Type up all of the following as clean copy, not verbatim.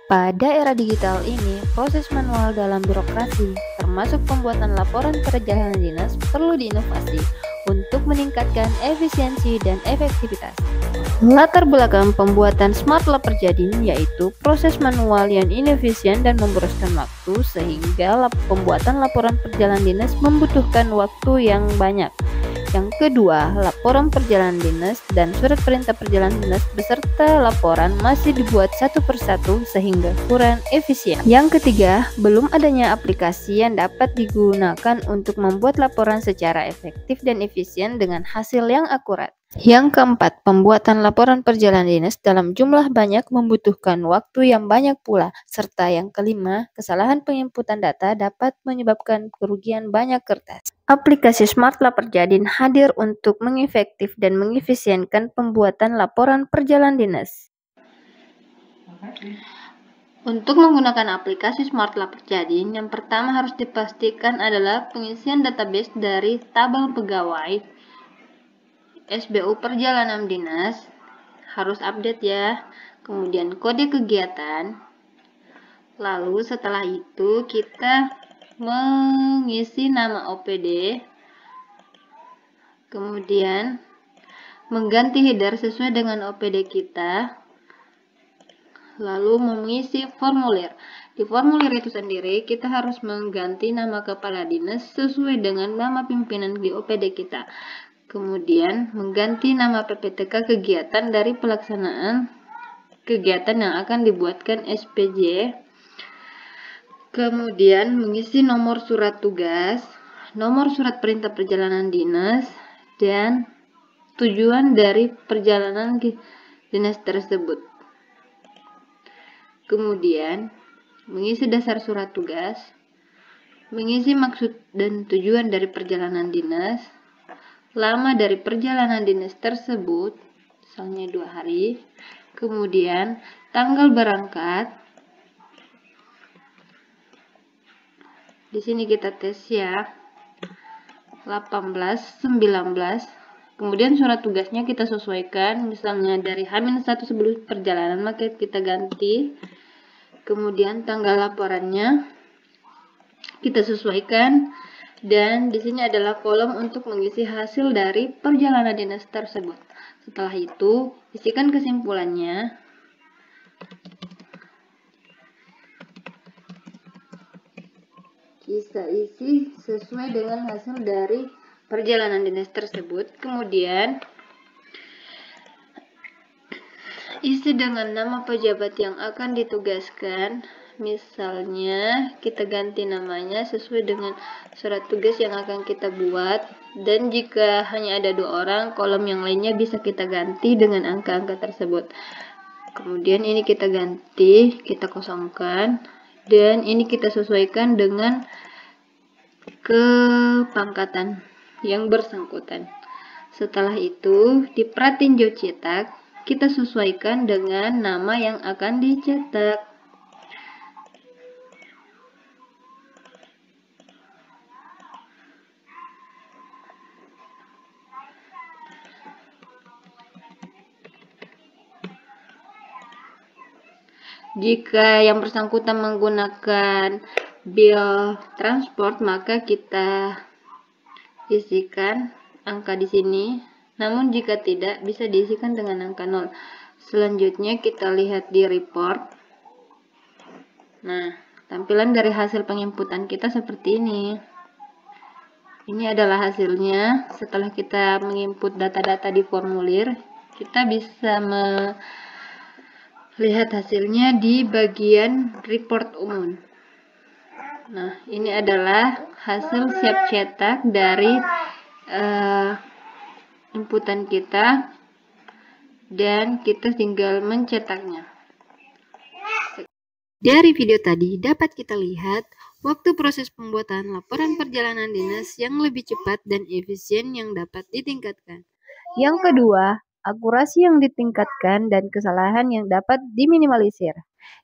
Pada era digital ini, proses manual dalam birokrasi, termasuk pembuatan laporan perjalanan dinas, perlu diinovasi untuk meningkatkan efisiensi dan efektivitas. Latar belakang pembuatan Smart Lab Perjadin yaitu proses manual yang inefisien dan memboroskan waktu, sehingga pembuatan laporan perjalanan dinas membutuhkan waktu yang banyak. Yang kedua, laporan perjalanan dinas dan surat perintah perjalanan dinas beserta laporan masih dibuat satu persatu sehingga kurang efisien. Yang ketiga, belum adanya aplikasi yang dapat digunakan untuk membuat laporan secara efektif dan efisien dengan hasil yang akurat. Yang keempat, pembuatan laporan perjalanan dinas dalam jumlah banyak membutuhkan waktu yang banyak pula. Serta yang kelima, kesalahan penginputan data dapat menyebabkan kerugian banyak kertas. Aplikasi Smart Lab Perjadin hadir untuk mengefektif dan mengefisienkan pembuatan laporan perjalanan dinas. Untuk menggunakan aplikasi Smart Lab Perjadin, yang pertama harus dipastikan adalah pengisian database dari tabel pegawai SBU perjalanan dinas harus update ya. Kemudian kode kegiatan. Lalu setelah itu kita mengisi nama OPD. Kemudian mengganti header sesuai dengan OPD kita. Lalu mengisi formulir. Di formulir itu sendiri kita harus mengganti nama kepala dinas sesuai dengan nama pimpinan di OPD kita. Kemudian mengganti nama PPTK kegiatan dari pelaksanaan kegiatan yang akan dibuatkan SPJ. Kemudian mengisi nomor surat tugas, nomor surat perintah perjalanan dinas, dan tujuan dari perjalanan dinas tersebut. Kemudian mengisi dasar surat tugas, mengisi maksud dan tujuan dari perjalanan dinas, lama dari perjalanan dinas tersebut, misalnya 2 hari, kemudian tanggal berangkat. Di sini kita tes ya, 18, 19. Kemudian surat tugasnya kita sesuaikan, misalnya dari H-1 sebelum perjalanan, maka kita ganti. Kemudian tanggal laporannya kita sesuaikan. Dan di sini adalah kolom untuk mengisi hasil dari perjalanan dinas tersebut. Setelah itu, isikan kesimpulannya. Kita isi sesuai dengan hasil dari perjalanan dinas tersebut. Kemudian, isi dengan nama pejabat yang akan ditugaskan. Misalnya kita ganti namanya sesuai dengan surat tugas yang akan kita buat, dan jika hanya ada 2 orang, kolom yang lainnya bisa kita ganti dengan angka-angka tersebut. Kemudian ini kita ganti, kita kosongkan, dan ini kita sesuaikan dengan kepangkatan yang bersangkutan. Setelah itu di pratinjau cetak kita sesuaikan dengan nama yang akan dicetak. Jika yang bersangkutan menggunakan bil transport, maka kita isikan angka di sini. Namun jika tidak, bisa diisikan dengan angka 0. Selanjutnya kita lihat di report. Nah, tampilan dari hasil penginputan kita seperti ini. Ini adalah hasilnya. Setelah kita menginput data-data di formulir, kita bisa lihat hasilnya di bagian report umum. Nah, ini adalah hasil siap cetak dari inputan kita, dan kita tinggal mencetaknya. Dari video tadi dapat kita lihat waktu proses pembuatan laporan perjalanan dinas yang lebih cepat dan efisien yang dapat ditingkatkan. Yang kedua, akurasi yang ditingkatkan dan kesalahan yang dapat diminimalisir.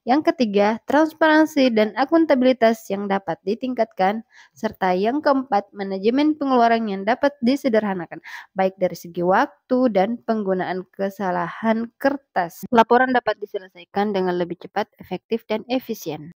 Yang ketiga, transparansi dan akuntabilitas yang dapat ditingkatkan. Serta yang keempat, manajemen pengeluaran yang dapat disederhanakan, baik dari segi waktu dan penggunaan kesalahan kertas. Laporan dapat diselesaikan dengan lebih cepat, efektif, dan efisien.